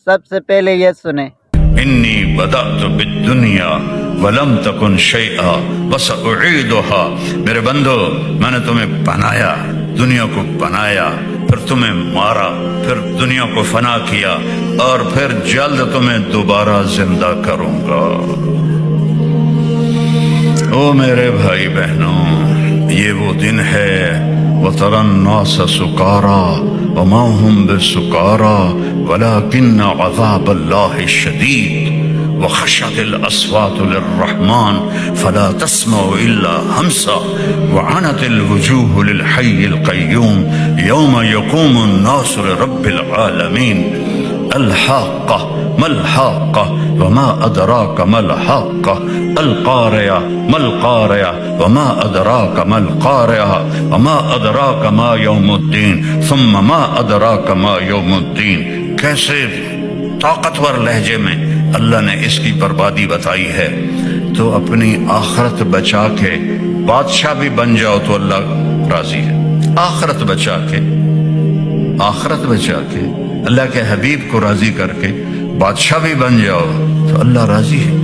سب سے پہلے یہ سنیں۔ انی بدأت بالدنیا ولم تکن شیئا وسأعیدها، میرے بندو میں نے تمہیں بنایا، دنیا کو بنایا، پھر تمہیں مارا، پھر دنیا کو فنا کیا، اور پھر جلد تمہیں دوبارہ زندہ کروں گا۔ او میرے بھائی بہنوں، یہ وہ دن ہے وَتَرَى النَّاسَ سُكَارَى وَمَا هُمْ بِسُكَارَى وَلَكِنَّ عَذَابَ اللَّهِ شَدِيدٌ وَخَشَعَتِ الْأَصْوَاتُ لِلرَّحْمَنِ فَلَا تَسْمَعُ إِلَّا هَمْسًا وَعَنَتِ الْوُجُوهُ لِلْحَيِّ الْقَيُّومِ يَوْمَ يَقُومُ النَّاسُ لِرَبِّ الْعَالَمِينَ الحاقة ما الحاقة وما أدراك ما الحاقة القارعة ما القارعة وما أدراك ما القارعة وما أدراك ما يوم الدين ثم ما أدراك ما يوم الدين۔ کیسے طاقتور لہجے میں اللہ نے اس کی بربادی بتائی ہے۔ تو اپنی آخرت بچا کے بادشاہ بھی بن جاؤ تو اللہ راضی ہے۔ آخرت بچا کے اللہ کے حبیب کو راضی کر کے بادشاہ بھی بن جاؤ تو اللہ راضی ہے۔